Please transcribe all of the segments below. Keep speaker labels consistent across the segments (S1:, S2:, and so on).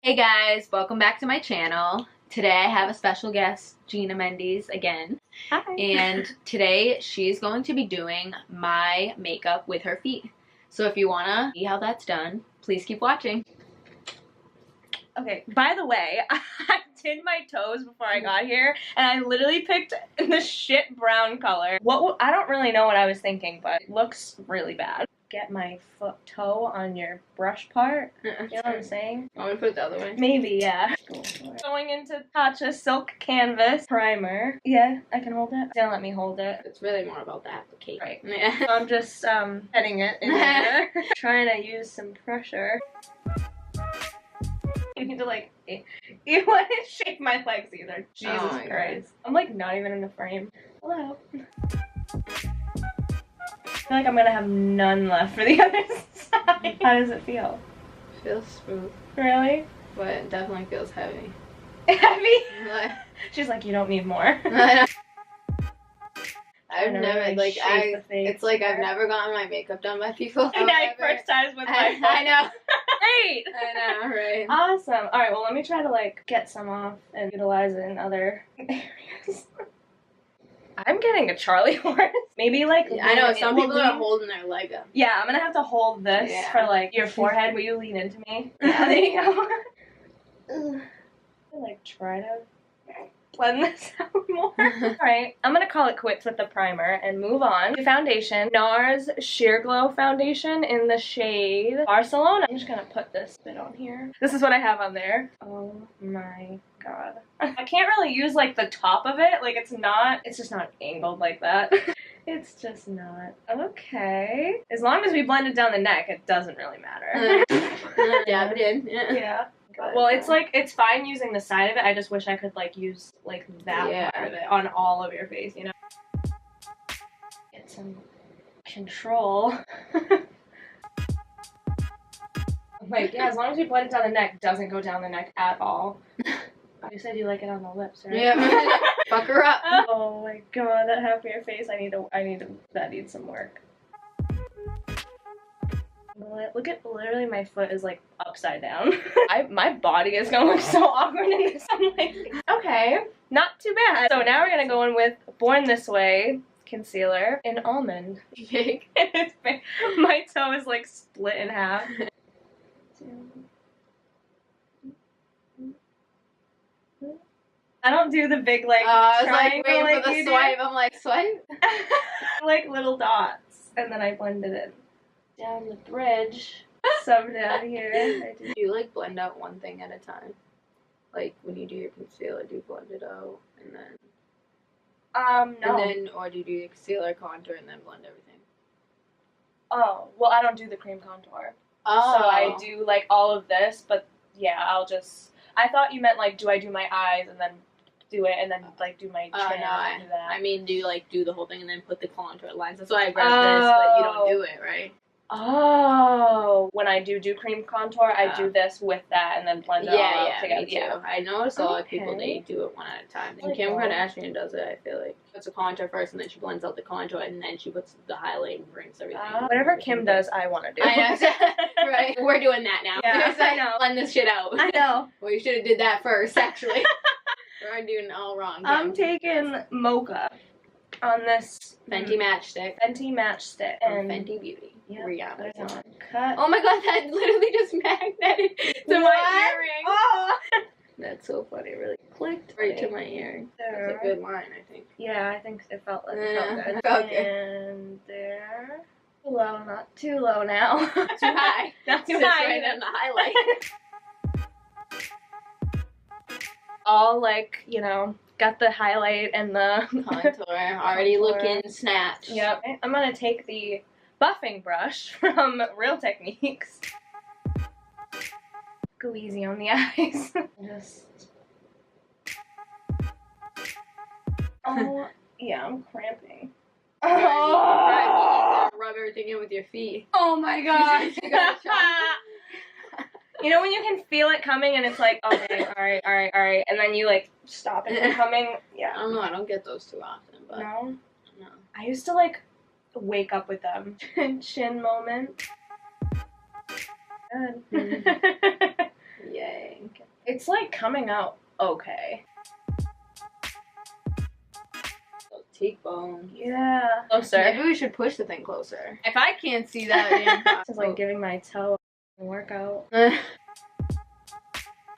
S1: Hey guys, welcome back to my channel. Today I have a special guest, Gina Mendes, again.
S2: Hi.
S1: And today she's going to be doing my makeup with her feet. So if you want to see how that's done, please keep watching.
S2: Okay, by the way, I did my toes before I got here, and I literally picked the shit brown color. I don't really know what I was thinking, but it looks really bad. Get my toe on your brush part. You know what I'm saying?
S1: I'm gonna put it the other way.
S2: Maybe, yeah. Going into Tatcha Silk Canvas Primer. Yeah, I can hold it. Don't let me hold it.
S1: It's really more about the application.
S2: Right.
S1: Yeah.
S2: So I'm just petting it in there. Trying to use some pressure. You need to you want to shake my legs either. Jesus Christ. God. I'm not even in the frame. Hello. I feel like I'm gonna have none left for the other side. How does it feel?
S1: Feels smooth.
S2: Really?
S1: But it definitely feels heavy.
S2: Heavy? She's like, you don't need more.
S1: I've never, it's like I've never gotten my makeup done by people.
S2: Yeah, first times with my
S1: I know.
S2: Great!
S1: I know, right?
S2: Awesome. Alright, well let me try to get some off and utilize it in other areas. I'm getting a Charlie horse. Maybe
S1: I know, some people are holding their leg up.
S2: Yeah, I'm gonna have to hold this for your forehead. Will you lean into me? Yeah, there you go. Try to blend this out more. Alright, I'm gonna call it quits with the primer and move on to foundation. NARS Sheer Glow Foundation in the shade Barcelona. I'm just gonna put this bit on here. This is what I have on there. Oh my god. I can't really use the top of it. It's just not angled like that. It's just not. Okay. As long as we blend it down the neck, it doesn't really matter.
S1: Dab it in.
S2: Yeah. Well, it's fine using the side of it. I just wish I could use that part of it on all of your face, you know? Get some control. Yeah, as long as you blend it down the neck, it doesn't go down the neck at all. You said you like it on the lips, right?
S1: Yeah. Fuck her up.
S2: Oh my god, that half of your face, that needs some work. Look at, literally my foot is upside down. My body is gonna look so awkward in this. I'm okay, not too bad. So now we're gonna go in with Born This Way concealer in almond.
S1: Big.
S2: My toe is split in half. I don't do the big
S1: I was
S2: triangle
S1: waiting for the swipe. I'm swipe.
S2: Little dots, and then I blend it in. Down the bridge, some down here.
S1: Do you blend out one thing at a time? When you do your concealer, do you blend it out and then?
S2: No.
S1: And then, or do you do your concealer, contour, and then blend everything?
S2: Oh, well, I don't do the cream contour.
S1: Oh.
S2: So I do all of this, but yeah, I thought you meant do I do my eyes and then do it and then do my chin and do that.
S1: I mean, do you do the whole thing and then put the contour lines? That's why I grabbed this, but you don't do it, right?
S2: Oh, when I do cream contour, I do this with that and then blend it all out together.
S1: Me too. I noticed a lot of people, they do it one at a time. And Kim Kardashian does it, I feel like. She puts a contour first and then she blends out the contour and then she puts the highlight and brings everything.
S2: Whatever Kim does, I want to do.
S1: I know. Right. We're doing that now.
S2: Yeah, I know.
S1: Blend this shit out.
S2: I know.
S1: Well, you should have did that first, actually. We're doing it all wrong. Kim.
S2: I'm taking Mocha on this
S1: Fenty Matchstick.
S2: Fenty Matchstick.
S1: And Fenty Beauty.
S2: Yep.
S1: Rihanna.
S2: Cut.
S1: Oh my god, that literally just magneted to my earring.
S2: Oh.
S1: That's so funny. It really clicked right to my earring.
S2: There.
S1: That's a good line, I think.
S2: Yeah, I think it felt good.
S1: It felt good.
S2: And there. Low, not too low now.
S1: Too high.
S2: Not too
S1: Sits
S2: high.
S1: right on the highlight.
S2: All got the highlight and the
S1: contour already looking snatched.
S2: Yep. I'm gonna take the buffing brush from Real Techniques. Go easy on the eyes. Just. Oh yeah, I'm cramping.
S1: Oh. Rub everything in with your feet.
S2: Oh my gosh. You know when you can feel it coming and it's okay, alright, and then you stop it from coming? Yeah.
S1: I don't know, I don't get those too often, but.
S2: No?
S1: No.
S2: I used to wake up with them. Chin moment. Good.
S1: Yay.
S2: Okay. It's like coming out okay.
S1: Cheekbone.
S2: Yeah. Closer.
S1: Maybe we should push the thing closer. If I can't see that,
S2: This is like giving my toe a workout. I'm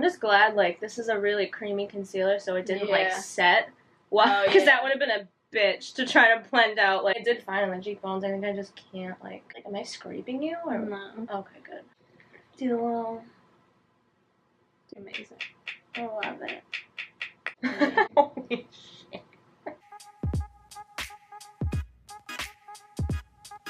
S2: just glad like this is a really creamy concealer, so it didn't like set. Well, because that would have been a bitch to try to blend out. Like I did fine on the cheekbones. I think I just can't like. Am I scraping you or
S1: no?
S2: Okay, good. Do a little.
S1: Amazing.
S2: I love it. Holy shit.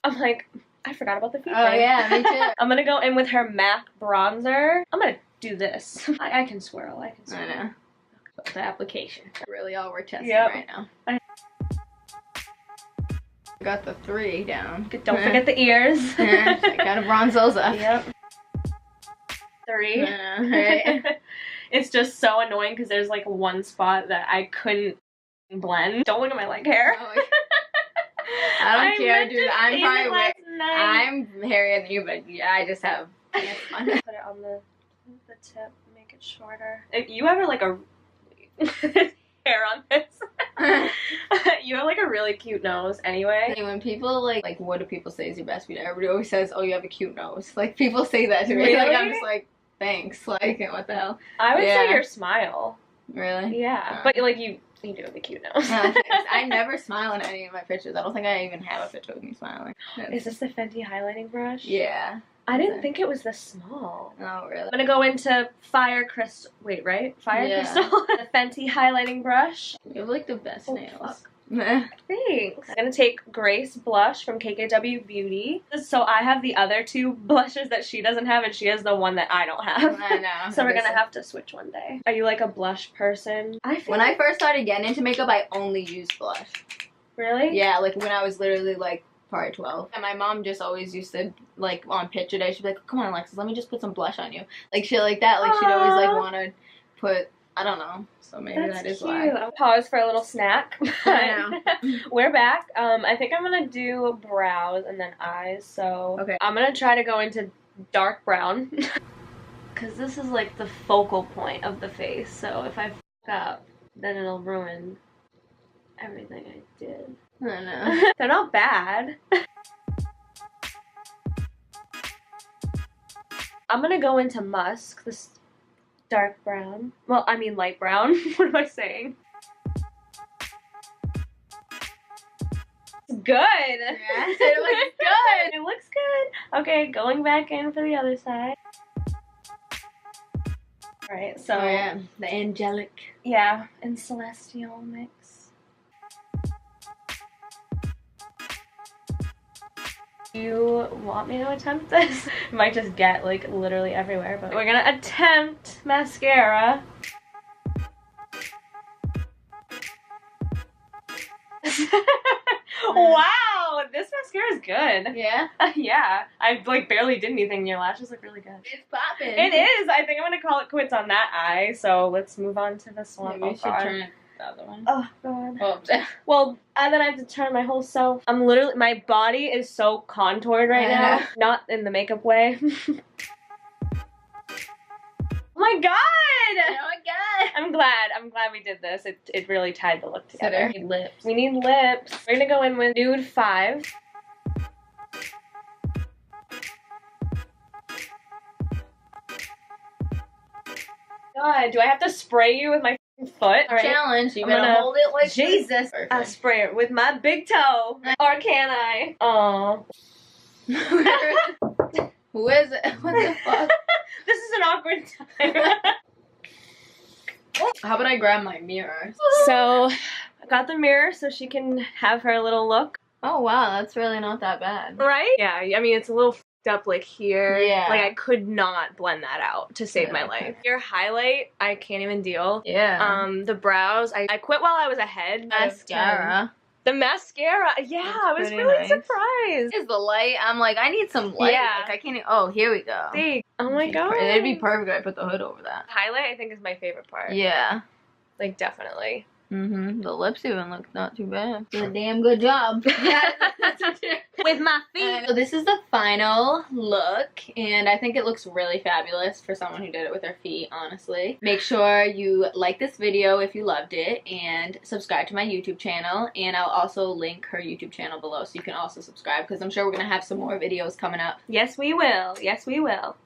S2: I'm like, I forgot about the feet thing.
S1: Yeah, me too.
S2: I'm gonna go in with her MAC bronzer. I'm gonna do this. I can swirl. I
S1: know. The application. Really all we're testing right now. Got the 3 down.
S2: Don't forget the ears.
S1: I gotta bronze those up.
S2: Yep. 3.
S1: Right.
S2: It's just so annoying because there's like one spot that I couldn't blend. Don't look at my leg hair.
S1: Oh, I don't care, dude. I'm hairier than you, but yeah, I just have.
S2: Put it on the tip, make it shorter. If you have like a hair on this. You have like a really cute nose anyway.
S1: When people like what do people say is your best feature? Everybody always says, oh, you have a cute nose. Like people say that to me.
S2: Really?
S1: Like I'm just like, thanks. Like what the hell?
S2: I would say your smile.
S1: Really?
S2: Yeah. But like you do have a cute nose.
S1: I never smile in any of my pictures. I don't think I even have a picture of me smiling.
S2: Is this the Fenty highlighting brush?
S1: Yeah.
S2: I didn't think it was this small.
S1: Oh, really? I'm
S2: gonna go into Fire Crystal. Wait, right? Fire Crystal? The Fenty highlighting brush.
S1: You have like the best nails.
S2: Fuck. Thanks. I'm gonna take Grace Blush from KKW Beauty. So I have the other 2 blushes that she doesn't have, and she has the one that I don't have.
S1: I know.
S2: So we're gonna have to switch one day. Are you like a blush person?
S1: When I first started getting into makeup, I only used blush.
S2: Really?
S1: Yeah, like when I was literally like probably 12. And my mom just always used to, like, on picture day, she'd be like, come on, Alexis, let me just put some blush on you. Like, shit like that. Like, she'd always, like, want to put, I don't know. So maybe that is why.
S2: I'll pause for a little snack.
S1: I know.
S2: We're back. I think I'm going to do brows and then eyes. So I'm going to try to go into dark brown. Because this is, like, the focal point of the face. So if I f*** up, then it'll ruin everything I did.
S1: I know.
S2: They're not bad. I'm gonna go into musk, this dark brown. Well, I mean light brown. What am I saying? It's good.
S1: Yes, it looks good.
S2: It looks good. Okay, going back in for the other side. Alright, so
S1: the angelic.
S2: Yeah, and celestial mix. You want me to attempt this? It might just get like literally everywhere, but we're gonna attempt mascara. Wow, this mascara is good.
S1: Yeah?
S2: Yeah, I like barely did anything. Your lashes look really good.
S1: It's popping.
S2: It is. I think I'm gonna call it quits on that eye. So let's move on to this one.
S1: Maybe we should turn it the other one.
S2: Oh god.
S1: Oh.
S2: Well, and then I have to turn my whole self. I'm literally, my body is so contoured right now. Not in the makeup way. Oh my god!
S1: Oh my god!
S2: I'm glad we did this. It really tied the look together.
S1: We need lips.
S2: We need lips. We're gonna go in with Nude 5. God, do I have to spray you with my foot?
S1: All right. Challenge. You better hold it like
S2: Jesus. I'll spray it with my big toe. Or can I? Aww.
S1: Who is it? What the fuck?
S2: This is an awkward time.
S1: How about I grab my mirror?
S2: So, I got the mirror so she can have her little look.
S1: Oh wow, that's really not that bad.
S2: Right? Yeah, I mean, it's a little f***ed up like here.
S1: Yeah.
S2: Like, I could not blend that out to save my life. Your highlight, I can't even deal.
S1: Yeah.
S2: The brows, I quit while I was ahead.
S1: Mascara.
S2: The mascara, yeah, I was really surprised.
S1: Is the light? I'm like, I need some light.
S2: Yeah.
S1: Like, I can't even, oh, here we go.
S2: See? Oh my god.
S1: It'd be perfect if I put the hood over that.
S2: Highlight, I think, is my favorite part.
S1: Yeah.
S2: Like, definitely.
S1: The lips even look not too bad. Did a damn good job.
S2: With my feet.
S1: So this is the final look, and I think it looks really fabulous for someone who did it with their feet, honestly. Make sure you like this video if you loved it, and subscribe to my YouTube channel, and I'll also link her YouTube channel below so you can also subscribe, because I'm sure we're going to have some more videos coming up.
S2: Yes, we will. Yes, we will.